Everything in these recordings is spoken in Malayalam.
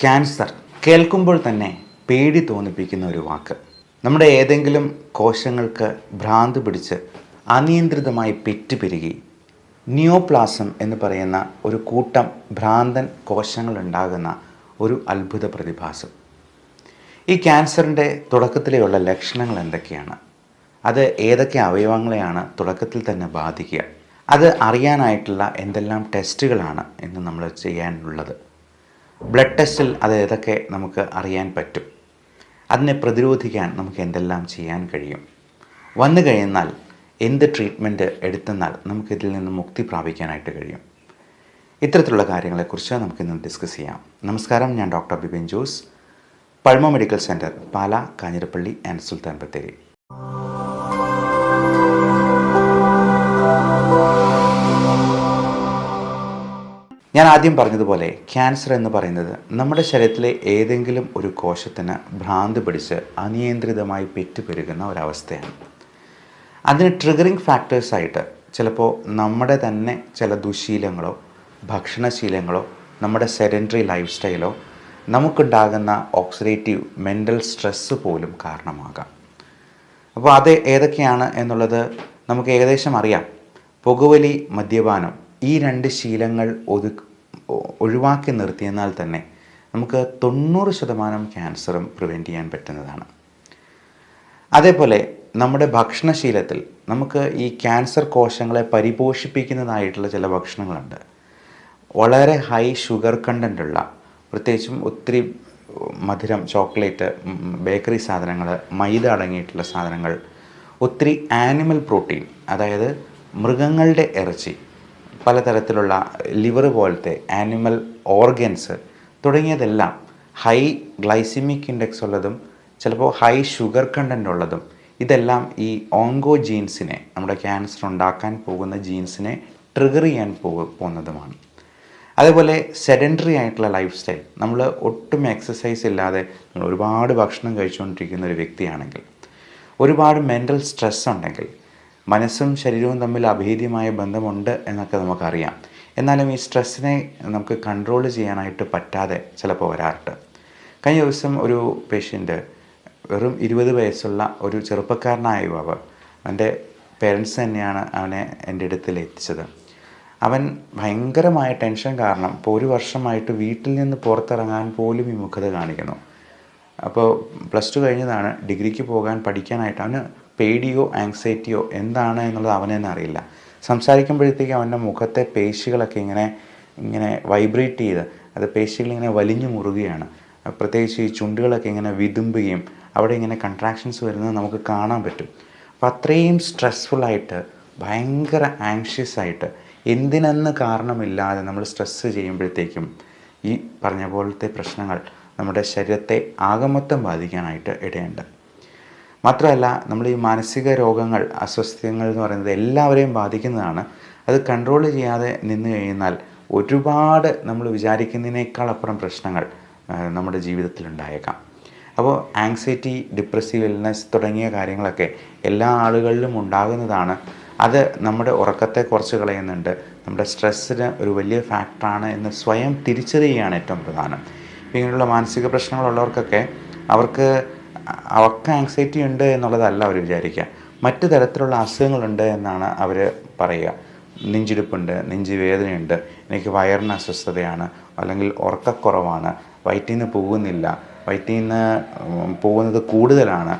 ക്യാൻസർ കേൾക്കുമ്പോൾ തന്നെ പേടി തോന്നിപ്പിക്കുന്ന ഒരു വാക്ക്. നമ്മുടെ ഏതെങ്കിലും കോശങ്ങൾക്ക് ഭ്രാന്ത് പിടിച്ച് അനിയന്ത്രിതമായി പെറ്റുപെരുകി നിയോപ്ലാസം എന്ന് പറയുന്ന ഒരു കൂട്ടം ഭ്രാന്തൻ കോശങ്ങളുണ്ടാകുന്ന ഒരു അത്ഭുത പ്രതിഭാസം. ഈ ക്യാൻസറിൻ്റെ തുടക്കത്തിലെയുള്ള ലക്ഷണങ്ങൾ എന്തൊക്കെയാണ്? അത് ഏതൊക്കെ അവയവങ്ങളെയാണ് തുടക്കത്തിൽ തന്നെ ബാധിക്കുക? അത് അറിയാനായിട്ടുള്ള എന്തെല്ലാം ടെസ്റ്റുകളാണ് ഇന്ന് നമ്മൾ ചെയ്യാനുള്ളത്? ബ്ലഡ് ടെസ്റ്റിൽ അത് ഏതൊക്കെ നമുക്ക് അറിയാൻ പറ്റും? അതിനെ പ്രതിരോധിക്കാൻ നമുക്ക് എന്തെല്ലാം ചെയ്യാൻ കഴിയും? വന്നു കഴിഞ്ഞാൽ എന്ത് ട്രീറ്റ്മെൻറ്റ് എടുത്തെന്നാൽ നമുക്കിതിൽ നിന്ന് മുക്തി പ്രാപിക്കാനായിട്ട് കഴിയും? ഇത്തരത്തിലുള്ള കാര്യങ്ങളെക്കുറിച്ച് നമുക്കിന്ന് ഡിസ്കസ് ചെയ്യാം. നമസ്കാരം, ഞാൻ doctor Bipin Jose, Pulma medical centre, Pala, Kanjirappally and Sulthan Bathery. ഞാൻ ആദ്യം പറഞ്ഞതുപോലെ ക്യാൻസർ എന്ന് പറയുന്നത് നമ്മുടെ ശരീരത്തിലെ ഏതെങ്കിലും ഒരു കോശത്തിന് ഭ്രാന്ത് പിടിച്ച് അനിയന്ത്രിതമായി പെറ്റുപെരുകുന്ന ഒരവസ്ഥയാണ്. അതിന് ട്രിഗറിങ് ഫാക്ടേഴ്സായിട്ട് ചിലപ്പോൾ നമ്മുടെ തന്നെ ചില ദുശീലങ്ങളോ ഭക്ഷണശീലങ്ങളോ നമ്മുടെ സെഡൻറ്ററി ലൈഫ് സ്റ്റൈലോ നമുക്കുണ്ടാകുന്ന ഓക്സിഡേറ്റീവ് മെൻ്റൽ സ്ട്രെസ്സ് പോലും കാരണമാകാം. അപ്പോൾ അത് ഏതൊക്കെയാണ് എന്നുള്ളത് നമുക്ക് ഏകദേശം അറിയാം. പുകവലി, മദ്യപാനം, ഈ രണ്ട് ശീലങ്ങൾ ഒഴിവാക്കി നിർത്തിയെന്നാൽ തന്നെ നമുക്ക് 90% ക്യാൻസറും പ്രിവെൻറ്റ് ചെയ്യാൻ പറ്റുന്നതാണ്. അതേപോലെ നമ്മുടെ ഭക്ഷണശീലത്തിൽ നമുക്ക് ഈ ക്യാൻസർ കോശങ്ങളെ പരിപോഷിപ്പിക്കുന്നതായിട്ടുള്ള ചില ഭക്ഷണങ്ങളുണ്ട്. വളരെ ഹൈ ഷുഗർ കണ്ടൻ്റുള്ള, പ്രത്യേകിച്ചും ഒത്തിരി മധുരം, ചോക്ലേറ്റ്, ബേക്കറി സാധനങ്ങൾ, മൈദ അടങ്ങിയിട്ടുള്ള സാധനങ്ങൾ, ഒത്തിരി ആനിമൽ പ്രോട്ടീൻ, അതായത് മൃഗങ്ങളുടെ ഇറച്ചി, പലതരത്തിലുള്ള ലിവർ പോലത്തെ ആനിമൽ ഓർഗൻസ് തുടങ്ങിയതെല്ലാം ഹൈ ഗ്ലൈസിമിക് ഇൻഡെക്സ് ഉള്ളതും ചിലപ്പോൾ ഹൈ ഷുഗർ കണ്ടൻ്റ് ഉള്ളതും, ഇതെല്ലാം ഈ ഓങ്കോ ജീൻസിനെ, നമ്മുടെ ക്യാൻസർ ഉണ്ടാക്കാൻ പോകുന്ന ജീൻസിനെ ട്രിഗർ ചെയ്യാൻ പോകുന്നതുമാണ്. അതേപോലെ സെഡൻറ്ററി ആയിട്ടുള്ള ലൈഫ് സ്റ്റൈൽ, നമ്മൾ ഒട്ടും എക്സസൈസ് ഇല്ലാതെ നമ്മൾ ഒരുപാട് ഭക്ഷണം കഴിച്ചുകൊണ്ടിരിക്കുന്ന ഒരു വ്യക്തിയാണെങ്കിൽ, ഒരുപാട് മെൻ്റൽ സ്ട്രെസ് ഉണ്ടെങ്കിൽ, മനസ്സും ശരീരവും തമ്മിൽ അഭേദ്യമായ ബന്ധമുണ്ട് എന്നൊക്കെ നമുക്കറിയാം. എന്നാലും ഈ സ്ട്രെസ്സിനെ നമുക്ക് കൺട്രോൾ ചെയ്യാനായിട്ട് പറ്റാതെ ചിലപ്പോൾ വരാറുണ്ട്. കഴിഞ്ഞ ദിവസം ഒരു പേഷ്യൻ്റ്, വെറും 20 വയസ്സുള്ള ഒരു ചെറുപ്പക്കാരനായ യുവാവ്, അവൻ്റെ പേരൻസ് തന്നെയാണ് അവനെ എൻ്റെ അടുത്തിൽ എത്തിച്ചത്. അവൻ ഭയങ്കരമായ ടെൻഷൻ കാരണം ഇപ്പോൾ 1 വർഷമായിട്ട് വീട്ടിൽ നിന്ന് പുറത്തിറങ്ങാൻ പോലും വിമുഖത കാണിക്കുന്നു. അപ്പോൾ +2 കഴിഞ്ഞതാണ്, ഡിഗ്രിക്ക് പോകാൻ പഠിക്കാനായിട്ട് അവന് പേടിയോ ആങ്സൈറ്റിയോ എന്താണ് എന്നുള്ളത് അവന് തന്നെ അറിയില്ല. സംസാരിക്കുമ്പോഴത്തേക്കും അവൻ്റെ മുഖത്തെ പേശികളൊക്കെ ഇങ്ങനെ വൈബ്രേറ്റ് ചെയ്ത്, അത് പേശികളിങ്ങനെ വലിഞ്ഞു മുറുകയാണ്. പ്രത്യേകിച്ച് ഈ ചുണ്ടുകളൊക്കെ ഇങ്ങനെ വിതുമ്പുകയും അവിടെ ഇങ്ങനെ കൺട്രാക്ഷൻസ് വരുന്നത് നമുക്ക് കാണാൻ പറ്റും. അപ്പോൾ അത്രയും സ്ട്രെസ്ഫുള്ളായിട്ട്, ഭയങ്കര ആങ്ഷ്യസ് ആയിട്ട്, എന്തിനെന്ന് കാരണമില്ലാതെ നമ്മൾ സ്ട്രെസ്സ് ചെയ്യുമ്പോഴത്തേക്കും ഈ പറഞ്ഞ പോലത്തെ പ്രശ്നങ്ങൾ നമ്മുടെ ശരീരത്തെ ആകമൊത്തം ബാധിക്കാനായിട്ട് ഇടയുണ്ട്. മാത്രമല്ല, നമ്മൾ ഈ മാനസിക രോഗങ്ങൾ, അസ്വസ്ഥതകൾ എന്ന് പറയുന്നത് എല്ലാവരെയും ബാധിക്കുന്നതാണ്. അത് കൺട്രോൾ ചെയ്യാതെ നിന്ന് കഴിഞ്ഞാൽ ഒരുപാട് നമ്മൾ വിചാരിക്കുന്നതിനേക്കാൾ അപ്പുറം പ്രശ്നങ്ങൾ നമ്മുടെ ജീവിതത്തിൽ ഉണ്ടായേക്കാം. അപ്പോൾ ആങ്സൈറ്റി, ഡിപ്രസീവ് ഇൽനെസ് തുടങ്ങിയ കാര്യങ്ങളൊക്കെ എല്ലാ ആളുകളിലും ഉണ്ടാകുന്നതാണ്. അത് നമ്മുടെ ഉറക്കത്തെ കുറച്ച് കളയുന്നുണ്ട്, നമ്മുടെ സ്ട്രെസ്സിന് ഒരു വലിയ ഫാക്ടറാണ് എന്ന് സ്വയം തിരിച്ചറിയുകയാണ് ഏറ്റവും പ്രധാനം. ഇങ്ങനെയുള്ള മാനസിക പ്രശ്നങ്ങളുള്ളവർക്കൊക്കെ അവർക്ക് ആങ്സൈറ്റി ഉണ്ട് എന്നുള്ളതല്ല അവർ വിചാരിക്കുക, മറ്റു തരത്തിലുള്ള അസുഖങ്ങളുണ്ട് എന്നാണ് അവർ പറയുക. നെഞ്ചിടിപ്പുണ്ട്, നെഞ്ച് വേദനയുണ്ട്, എനിക്ക് വയറിന് അസ്വസ്ഥതയാണ്, അല്ലെങ്കിൽ ഉറക്കക്കുറവാണ്, വയറ്റിൽ നിന്ന് പോകുന്നില്ല, വയറ്റിൽ നിന്ന് പോകുന്നത് കൂടുതലാണ്,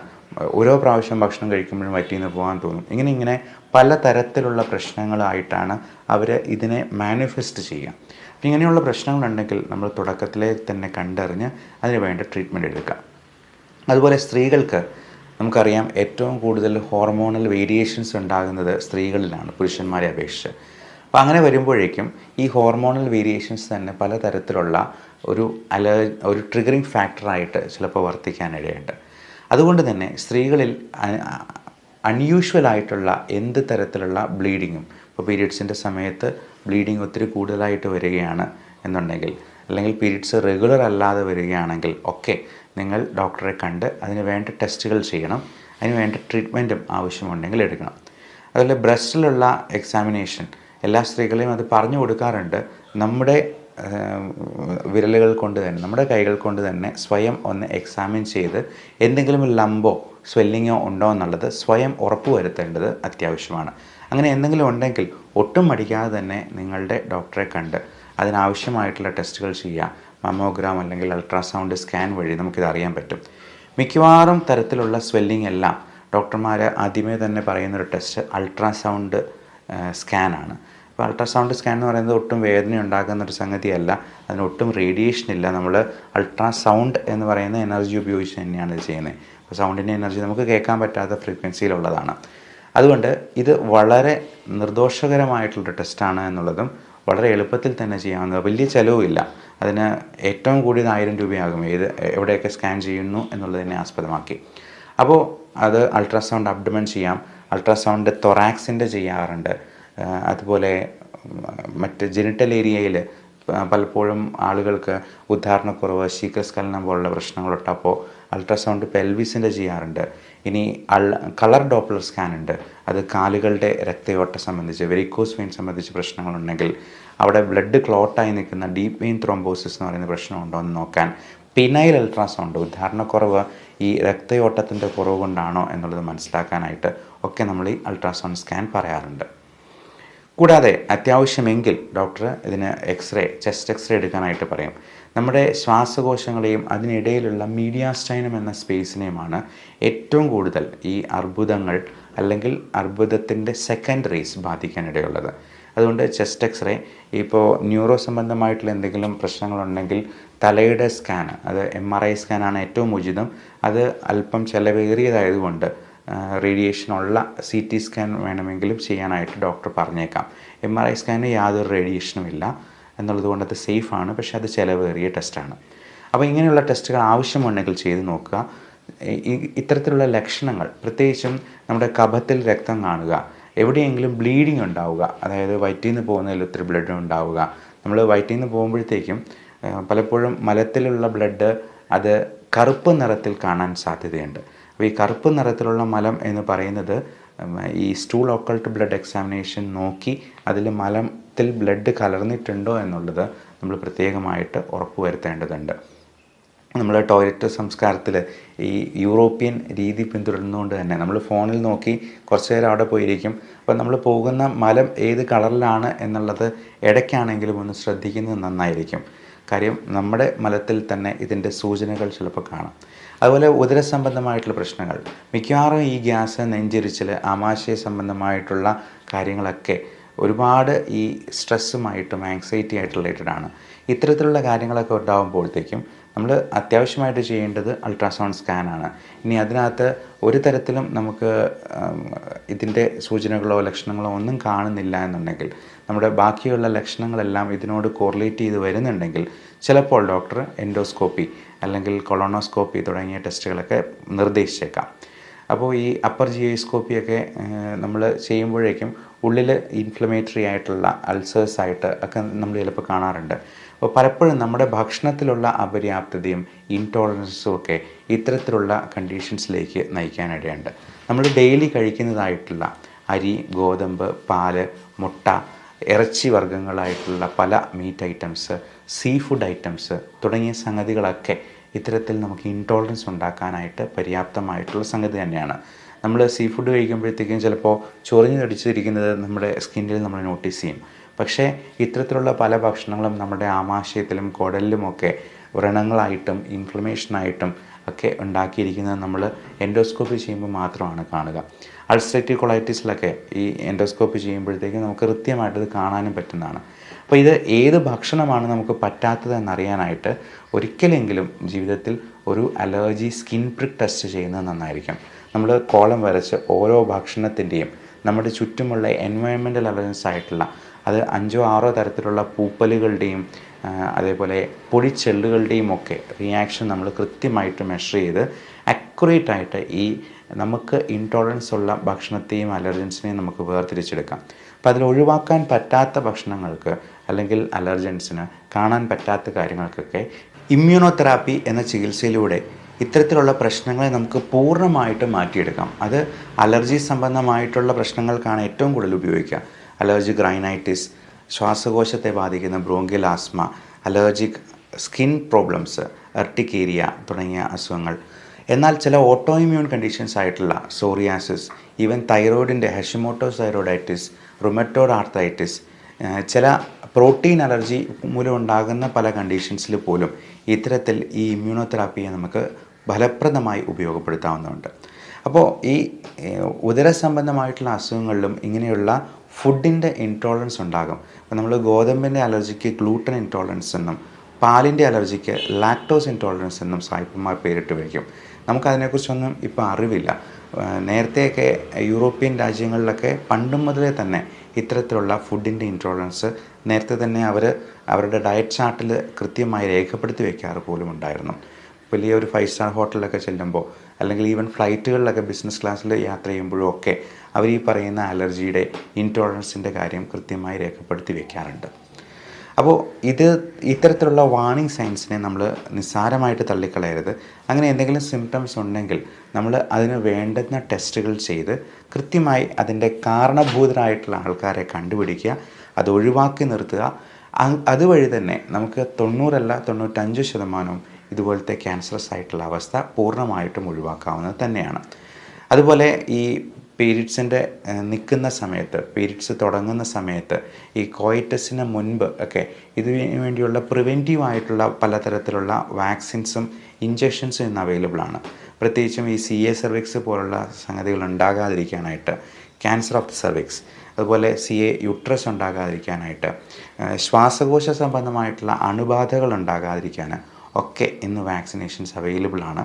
ഓരോ പ്രാവശ്യം ഭക്ഷണം കഴിക്കുമ്പോഴും വയറ്റിൽ നിന്ന് പോകാൻ തോന്നും. ഇങ്ങനെ പല തരത്തിലുള്ള പ്രശ്നങ്ങളായിട്ടാണ് അവർ ഇതിനെ മാനിഫെസ്റ്റ് ചെയ്യുക. അപ്പം ഇങ്ങനെയുള്ള പ്രശ്നങ്ങളുണ്ടെങ്കിൽ നമ്മൾ തുടക്കത്തിലേ തന്നെ കണ്ടറിഞ്ഞ് അതിന് വേണ്ട ട്രീറ്റ്മെൻറ്റ് എടുക്കുക. അതുപോലെ സ്ത്രീകൾക്ക് നമുക്കറിയാം, ഏറ്റവും കൂടുതൽ ഹോർമോണൽ വേരിയേഷൻസ് ഉണ്ടാകുന്നത് സ്ത്രീകളിലാണ് പുരുഷന്മാരെ അപേക്ഷിച്ച്. അപ്പോൾ അങ്ങനെ വരുമ്പോഴേക്കും ഈ ഹോർമോണൽ വേരിയേഷൻസ് തന്നെ പലതരത്തിലുള്ള ഒരു ട്രിഗറിങ് ഫാക്ടറായിട്ട് ചിലപ്പോൾ വർത്തിക്കാനിടയുണ്ട്. അതുകൊണ്ട് തന്നെ സ്ത്രീകളിൽ അൺയൂഷ്വലായിട്ടുള്ള എന്ത് തരത്തിലുള്ള ബ്ലീഡിങ്ങും, ഇപ്പോൾ പീരിയഡ്സിൻ്റെ സമയത്ത് ബ്ലീഡിങ് ഒത്തിരി കൂടുതലായിട്ട് വരികയാണ് എന്നുണ്ടെങ്കിൽ, അല്ലെങ്കിൽ പീരിയഡ്സ് റെഗുലർ അല്ലാതെ വരികയാണെങ്കിൽ ഒക്കെ നിങ്ങൾ ഡോക്ടറെ കണ്ട് അതിന് വേണ്ട ടെസ്റ്റുകൾ ചെയ്യണം. അതിന് വേണ്ട ട്രീറ്റ്മെൻറ്റും ആവശ്യമുണ്ടെങ്കിൽ എടുക്കണം. അതുപോലെ ബ്രസ്റ്റിലുള്ള എക്സാമിനേഷൻ എല്ലാ സ്ത്രീകളെയും അത് പറഞ്ഞു കൊടുക്കാറുണ്ട്. നമ്മുടെ വിരലുകൾ കൊണ്ട് തന്നെ, നമ്മുടെ കൈകൾ കൊണ്ട് തന്നെ സ്വയം ഒന്ന് എക്സാമിൻ ചെയ്ത് എന്തെങ്കിലും ലംബോ സ്വെല്ലിങ്ങോ ഉണ്ടോ എന്നുള്ളത് സ്വയം ഉറപ്പുവരുത്തേണ്ടത് അത്യാവശ്യമാണ്. അങ്ങനെ എന്തെങ്കിലും ഉണ്ടെങ്കിൽ ഒട്ടും മടിക്കാതെ തന്നെ നിങ്ങളുടെ ഡോക്ടറെ കണ്ട് അതിനാവശ്യമായിട്ടുള്ള ടെസ്റ്റുകൾ ചെയ്യുക. മമ്മോഗ്രാം അല്ലെങ്കിൽ അൾട്രാസൗണ്ട് സ്കാൻ വഴി നമുക്കിത് അറിയാൻ പറ്റും. മിക്കവാറും തരത്തിലുള്ള സ്വെല്ലിംഗ് എല്ലാം ഡോക്ടർമാർ ആദ്യമേ തന്നെ പറയുന്നൊരു ടെസ്റ്റ് അൾട്രാസൗണ്ട് സ്കാനാണ്. അപ്പോൾ അൾട്രാസൗണ്ട് സ്കാൻ എന്ന് പറയുന്നത് ഒട്ടും വേദന ഉണ്ടാക്കുന്നൊരു സംഗതിയല്ല, അതിനൊട്ടും റേഡിയേഷൻ ഇല്ല. നമ്മൾ അൾട്രാസൗണ്ട് എന്ന് പറയുന്ന എനർജി ഉപയോഗിച്ച് തന്നെയാണ് ഇത് ചെയ്യുന്നത്. അപ്പോൾ സൗണ്ടിൻ്റെ എനർജി നമുക്ക് കേൾക്കാൻ പറ്റാത്ത ഫ്രീക്വൻസിയിലുള്ളതാണ്. അതുകൊണ്ട് ഇത് വളരെ നിർദോഷകരമായിട്ടുള്ളൊരു ടെസ്റ്റാണ് എന്നുള്ളതും വളരെ എളുപ്പത്തിൽ തന്നെ ചെയ്യാവുന്നത്, വലിയ ചിലവുമില്ല. അതിന് ഏറ്റവും കൂടിയത് 1000 രൂപയാകും എവിടെയൊക്കെ സ്കാൻ ചെയ്യുന്നു എന്നുള്ളതിനെ ആസ്പദമാക്കി. അപ്പോൾ അത് അൾട്രാസൗണ്ട് അബ്ഡമൻ ചെയ്യാം, അൾട്രാസൗണ്ട് തൊറാക്സിൻ്റെ ചെയ്യാറുണ്ട്. അതുപോലെ മറ്റ് ജെനിറ്റൽ ഏരിയയിൽ പലപ്പോഴും ആളുകൾക്ക് ഉദ്ധാരണക്കുറവ്, ശീഘ്രസ്ഖലനം പോലുള്ള പ്രശ്നങ്ങളുള്ളപ്പോൾ അൾട്രാസൗണ്ട് പെൽവിസിൻ്റെ ചെയ്യാറുണ്ട്. ഇനി കളർ ഡോപ്ലർ സ്കാൻ ഉണ്ട്. അത് കാലുകളുടെ രക്തയോട്ടം സംബന്ധിച്ച്, വെരിക്കോസ് വെയിൻ സംബന്ധിച്ച് പ്രശ്നങ്ങളുണ്ടെങ്കിൽ അവിടെ ബ്ലഡ് ക്ലോട്ടായി നിൽക്കുന്ന ഡീപ്പ് വെയിൻ ത്രോംബോസിസ് എന്ന് പറയുന്ന പ്രശ്നമുണ്ടോ എന്ന് നോക്കാൻ പിനൈൽ അൾട്രാസൗണ്ട്, ഉദ്ധാരണക്കുറവ് ഈ രക്തയോട്ടത്തിൻ്റെ കുറവ് കൊണ്ടാണോ എന്നുള്ളത് മനസ്സിലാക്കാനായിട്ട് ഒക്കെ നമ്മൾ ഈ അൾട്രാസൗണ്ട് സ്കാൻ പറയാറുണ്ട്. കൂടാതെ അത്യാവശ്യമെങ്കിൽ ഡോക്ടർ ഇതിന് ചെസ്റ്റ് എക്സ്റേ എടുക്കാനായിട്ട് പറയും. നമ്മുടെ ശ്വാസകോശങ്ങളെയും അതിനിടയിലുള്ള മീഡിയാസ്റ്റൈനം എന്ന സ്പേസിനെയുമാണ് ഏറ്റവും കൂടുതൽ ഈ അർബുദങ്ങൾ അല്ലെങ്കിൽ അർബുദത്തിൻ്റെ സെക്കൻഡറീസ് ബാധിക്കാനിടയുള്ളത്. അതുകൊണ്ട് ചെസ്റ്റ് എക്സ്റേ, ഇപ്പോൾ ന്യൂറോ സംബന്ധമായിട്ടുള്ള എന്തെങ്കിലും പ്രശ്നങ്ങളുണ്ടെങ്കിൽ തലയുടെ സ്കാൻ, അത് MRI സ്കാനാണ് ഏറ്റവും ഉചിതം. അത് അല്പം ചിലവേറിയതായതുകൊണ്ട് റേഡിയേഷനുള്ള CT സ്കാൻ വേണമെങ്കിലും ചെയ്യാനായിട്ട് ഡോക്ടർ പറഞ്ഞേക്കാം. MRI സ്കാനിന് യാതൊരു റേഡിയേഷനും ഇല്ല എന്നുള്ളത് കൊണ്ട് അത് സേഫാണ്, പക്ഷേ അത് ചിലവേറിയ ടെസ്റ്റാണ്. അപ്പോൾ ഇങ്ങനെയുള്ള ടെസ്റ്റുകൾ ആവശ്യമുണ്ടെങ്കിൽ ചെയ്ത് നോക്കുക. ഇത്തരത്തിലുള്ള ലക്ഷണങ്ങൾ, പ്രത്യേകിച്ചും നമ്മുടെ കഫത്തിൽ രക്തം കാണുക, എവിടെയെങ്കിലും ബ്ലീഡിങ് ഉണ്ടാവുക, അതായത് വയറ്റിൽ നിന്ന് പോകുന്നതിൽ ഒത്തിരി ബ്ലഡ് ഉണ്ടാവുക. നമ്മൾ വയറ്റിൽ നിന്ന് പോകുമ്പോഴത്തേക്കും പലപ്പോഴും മലത്തിലുള്ള ബ്ലഡ് അത് കറുപ്പ് നിറത്തിൽ കാണാൻ സാധ്യതയുണ്ട്. അപ്പോൾ ഈ കറുപ്പ് നിറത്തിലുള്ള മലം എന്ന് പറയുന്നത് ഈ സ്റ്റൂൾ ഒക്കൾട്ട് ബ്ലഡ് എക്സാമിനേഷൻ നോക്കി അതിൽ മലത്തിൽ ബ്ലഡ് കലർന്നിട്ടുണ്ടോ എന്നുള്ളത് നമ്മൾ പ്രത്യേകമായിട്ട് ഉറപ്പുവരുത്തേണ്ടതുണ്ട്. നമ്മൾ ടോയ്ലറ്റ് സംസ്കാരത്തിൽ ഈ യൂറോപ്യൻ രീതി പിന്തുടരുന്നതുകൊണ്ട് തന്നെ നമ്മൾ ഫോണിൽ നോക്കി കുറച്ച് നേരം അവിടെ പോയിരിക്കും. അപ്പോൾ നമ്മൾ പോകുന്ന മലം ഏത് കളറിലാണ് എന്നുള്ളത് ഇടയ്ക്കാണെങ്കിലും ഒന്ന് ശ്രദ്ധിക്കുന്നത് നന്നായിരിക്കും. കാര്യം നമ്മുടെ മലത്തിൽ തന്നെ ഇതിൻ്റെ സൂചനകൾ ചിലപ്പോൾ കാണാം. അതുപോലെ ഉദരസംബന്ധമായിട്ടുള്ള പ്രശ്നങ്ങൾ, മിക്കവാറും ഈ ഗ്യാസ്, നെഞ്ചിരിച്ചിൽ, ആമാശയ സംബന്ധമായിട്ടുള്ള കാര്യങ്ങളൊക്കെ ഒരുപാട് ഈ സ്ട്രെസ്സുമായിട്ടും ആങ്സൈറ്റി ആയിട്ട് റിലേറ്റഡ് ആണ്. ഇത്തരത്തിലുള്ള കാര്യങ്ങളൊക്കെ ഉണ്ടാകുമ്പോഴത്തേക്കും നമ്മൾ അത്യാവശ്യമായിട്ട് ചെയ്യേണ്ടത് അൾട്രാസൗണ്ട് സ്കാനാണ്. ഇനി അതിനകത്ത് ഒരു തരത്തിലും നമുക്ക് ഇതിൻ്റെ സൂചനകളോ ലക്ഷണങ്ങളോ ഒന്നും കാണുന്നില്ല എന്നുണ്ടെങ്കിൽ, നമ്മുടെ ബാക്കിയുള്ള ലക്ഷണങ്ങളെല്ലാം ഇതിനോട് കോറിലേറ്റ് ചെയ്ത് വരുന്നുണ്ടെങ്കിൽ ചിലപ്പോൾ ഡോക്ടർ എൻഡോസ്കോപ്പി അല്ലെങ്കിൽ കൊളോണോസ്കോപ്പി തുടങ്ങിയ ടെസ്റ്റുകളൊക്കെ നിർദ്ദേശിച്ചേക്കാം. അപ്പോൾ ഈ അപ്പർ GI സ്കോപ്പിയൊക്കെ നമ്മൾ ചെയ്യുമ്പോഴേക്കും ഉള്ളിൽ ഇൻഫ്ലമേറ്ററി ആയിട്ടുള്ള അൾസേഴ്സായിട്ട് ഒക്കെ നമ്മൾ ചിലപ്പോൾ കാണാറുണ്ട്. അപ്പോൾ പലപ്പോഴും നമ്മുടെ ഭക്ഷണത്തിലുള്ള അപര്യാപ്തതയും ഇൻടോളറൻസും ഒക്കെ ഇത്തരത്തിലുള്ള കണ്ടീഷൻസിലേക്ക് നയിക്കാനിടയുണ്ട്. നമ്മൾ ഡെയിലി കഴിക്കുന്നതായിട്ടുള്ള അരി, ഗോതമ്പ്, പാല്, മുട്ട, ഇറച്ചി വർഗ്ഗങ്ങളായിട്ടുള്ള പല meat items, sea food items തുടങ്ങിയ സംഗതികളൊക്കെ ഇത്തരത്തിൽ നമുക്ക് ഇൻടോളറൻസ് ഉണ്ടാക്കാനായിട്ട് പര്യാപ്തമായിട്ടുള്ള സംഗതി തന്നെയാണ്. നമ്മൾ സീ ഫുഡ് കഴിക്കുമ്പോഴത്തേക്കും ചിലപ്പോൾ ചൊറിഞ്ഞ് തടിച്ചിരിക്കുന്നത് നമ്മുടെ സ്കിന്നിൽ നമ്മൾ നോട്ടീസ് ചെയ്യും. പക്ഷേ ഇത്തരത്തിലുള്ള പല ഭക്ഷണങ്ങളും നമ്മുടെ ആമാശയത്തിലും കുടലിലുമൊക്കെ വ്രണങ്ങളായിട്ടും ഇൻഫ്ലമേഷനായിട്ടും ഒക്കെ ഉണ്ടാക്കിയിരിക്കുന്നത് നമ്മൾ എൻഡോസ്കോപ്പി ചെയ്യുമ്പോൾ മാത്രമാണ് കാണുക. അൾസറേറ്റീവ് കൊളൈറ്റിസിലൊക്കെ ഈ എൻഡോസ്കോപ്പി ചെയ്യുമ്പോഴത്തേക്കും നമുക്ക് കൃത്യമായിട്ടത് കാണാനും പറ്റുന്നതാണ്. അപ്പോൾ ഇത് ഏത് ഭക്ഷണമാണ് നമുക്ക് പറ്റാത്തതെന്നറിയാനായിട്ട് ഒരിക്കലെങ്കിലും ജീവിതത്തിൽ ഒരു അലർജി സ്കിൻ പ്രിക്ക് ടെസ്റ്റ് ചെയ്യുന്നത് നന്നായിരിക്കും. നമ്മൾ കോളം വരച്ച് ഓരോ ഭക്ഷണത്തിൻ്റെയും നമ്മുടെ ചുറ്റുമുള്ള എൻവയോൺമെൻറ്റൽ അലർജൻസ് ആയിട്ടുള്ള അത് 5-6 തരത്തിലുള്ള പൂപ്പലുകളുടെയും അതേപോലെ പൊടിച്ചെള്ളുകളുടെയും ഒക്കെ റിയാക്ഷൻ നമ്മൾ കൃത്യമായിട്ട് മെഷർ ചെയ്ത് അക്യുറേറ്റ് ആയിട്ട് ഈ നമുക്ക് ഇൻടോളറൻസ് ഉള്ള ഭക്ഷണത്തെയും അലർജൻസിനെയും നമുക്ക് വേർതിരിച്ചെടുക്കാം. അപ്പോൾ അതിൽ ഒഴിവാക്കാൻ പറ്റാത്ത ഭക്ഷണങ്ങൾക്ക് അല്ലെങ്കിൽ അലർജൻസിന് കാണാൻ പറ്റാത്ത കാര്യങ്ങൾക്കൊക്കെ ഇമ്മ്യൂണോതെറാപ്പി എന്ന ചികിത്സയിലൂടെ ഇത്തരത്തിലുള്ള പ്രശ്നങ്ങളെ നമുക്ക് പൂർണ്ണമായിട്ട് മാറ്റിയെടുക്കാം. അത് അലർജി സംബന്ധമായിട്ടുള്ള പ്രശ്നങ്ങൾക്കാണ് ഏറ്റവും കൂടുതൽ ഉപയോഗിക്കുക. അലർജിക് റൈനൈറ്റിസ്, ശ്വാസകോശത്തെ ബാധിക്കുന്ന bronchial asthma, allergic skin problems, urticaria തുടങ്ങിയ അസുഖങ്ങൾ. എന്നാൽ ചില ഓട്ടോ ഇമ്മ്യൂൺ കണ്ടീഷൻസ് ആയിട്ടുള്ള സോറിയാസിസ്, ഈവൻ തൈറോയിഡിൻ്റെ ഹഷിമോട്ടോസ് തൈറോയിഡൈറ്റിസ്, റുമറ്റോയ്ഡ് ആർത്രൈറ്റിസ്, ചില പ്രോട്ടീൻ അലർജി മൂലം ഉണ്ടാകുന്ന പല കണ്ടീഷൻസിൽ പോലും ഇത്തരത്തിൽ ഈ ഇമ്മ്യൂണോതെറാപ്പിയെ നമുക്ക് ഫലപ്രദമായി ഉപയോഗപ്പെടുത്താവുന്നതുണ്ട്. അപ്പോൾ ഈ ഉദര സംബന്ധമായിട്ടുള്ള അസുഖങ്ങളിലും ഇങ്ങനെയുള്ള ഫുഡിൻ്റെ ഇൻടോളറൻസ് ഉണ്ടാകും. അപ്പോൾ നമ്മൾ ഗോതമ്പിൻ്റെ അലർജിക്ക് ഗ്ലൂട്ടൻ ഇൻടോളറൻസ് എന്നും പാലിൻ്റെ അലർജിക്ക് ലാക്ടോസ് ഇൻടോളറൻസ് എന്നും സായിപ്പന്മാർ പേരിട്ട് വയ്ക്കും. നമുക്കതിനെക്കുറിച്ചൊന്നും ഇപ്പോൾ അറിവില്ല. നേരത്തെയൊക്കെ യൂറോപ്യൻ രാജ്യങ്ങളിലൊക്കെ പണ്ടും മുതലേ തന്നെ ഇത്തരത്തിലുള്ള ഫുഡിൻ്റെ ഇൻടോളറൻസ് നേരത്തെ തന്നെ അവരുടെ ഡയറ്റ് ചാർട്ടിൽ കൃത്യമായി രേഖപ്പെടുത്തി വയ്ക്കാറ് പോലും ഉണ്ടായിരുന്നു. വലിയ ഒരു 5 സ്റ്റാർ ഹോട്ടലിലൊക്കെ ചെല്ലുമ്പോൾ അല്ലെങ്കിൽ ഈവൻ ഫ്ലൈറ്റുകളിലൊക്കെ ബിസിനസ് ക്ലാസ്സിൽ യാത്ര ചെയ്യുമ്പോഴും ഒക്കെ അവർ ഈ പറയുന്ന അലർജിയുടെ ഇൻടോളറൻസിൻ്റെ കാര്യം കൃത്യമായി രേഖപ്പെടുത്തി വയ്ക്കാറുണ്ട്. അപ്പോൾ ഇത്തരത്തിലുള്ള വാർണിംഗ് സൈൻസിനെ നമ്മൾ നിസ്സാരമായിട്ട് തള്ളിക്കളയരുത്. അങ്ങനെ എന്തെങ്കിലും സിംറ്റംസ് ഉണ്ടെങ്കിൽ നമ്മൾ അതിന് വേണ്ടുന്ന ടെസ്റ്റുകൾ ചെയ്ത് കൃത്യമായി അതിൻ്റെ കാരണഭൂതരായിട്ടുള്ള ആൾക്കാരെ കണ്ടുപിടിക്കുക, അത് ഒഴിവാക്കി നിർത്തുക. അതുവഴി തന്നെ നമുക്ക് 90 അല്ല 95% ഇതുപോലത്തെ ക്യാൻസറസ് ആയിട്ടുള്ള അവസ്ഥ പൂർണ്ണമായിട്ടും ഒഴിവാക്കാവുന്നത് തന്നെയാണ്. അതുപോലെ ഈ പീരീഡ്സിൻ്റെ നിൽക്കുന്ന സമയത്ത്, പീരീഡ്സ് തുടങ്ങുന്ന സമയത്ത്, ഈ കോയിറ്റസിന് മുൻപ് ഒക്കെ ഇതിനു വേണ്ടിയുള്ള പ്രിവെൻറ്റീവ് ആയിട്ടുള്ള പലതരത്തിലുള്ള വാക്സിൻസും ഇഞ്ചക്ഷൻസും ഇന്ന് അവൈലബിൾ ആണ്. പ്രത്യേകിച്ചും ഈ CA സെർവിക്സ് പോലുള്ള സംഗതികൾ ഉണ്ടാകാതിരിക്കാനായിട്ട്, ക്യാൻസർ ഓഫ് ദി സെർവിക്സ്, അതുപോലെ CA യുട്രസ് ഉണ്ടാകാതിരിക്കാനായിട്ട്, ശ്വാസകോശ സംബന്ധമായിട്ടുള്ള അണുബാധകൾ ഉണ്ടാകാതിരിക്കാൻ ഒക്കെ ഇന്ന് വാക്സിനേഷൻസ് അവൈലബിൾ ആണ്.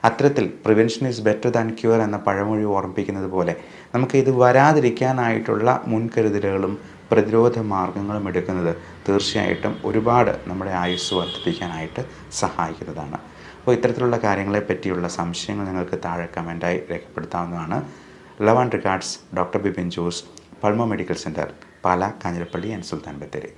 അത്തരത്തിൽ prevention is better than cure എന്ന പഴമൊഴി ഓർമ്മിപ്പിക്കുന്നത് പോലെ നമുക്ക് ഇത് വരാതിരിക്കാനായിട്ടുള്ള മുൻകരുതലുകളും പ്രതിരോധ മാർഗങ്ങളും എടുക്കുന്നത് തീർച്ചയായിട്ടും ഒരുപാട് നമ്മുടെ ആയുസ്സ് വർദ്ധിപ്പിക്കാനായിട്ട് സഹായിക്കുന്നതാണ്. അപ്പോൾ ഇത്തരത്തിലുള്ള കാര്യങ്ങളെ പറ്റിയുള്ള സംശയങ്ങൾ നിങ്ങൾക്ക് താഴെ കമൻറ്റായി രേഖപ്പെടുത്താവുന്നതാണ്. Love and regards, doctor Bipin Jose, Pulmo medical centre, Pala, Kanjirappally and Sulthan Bathery.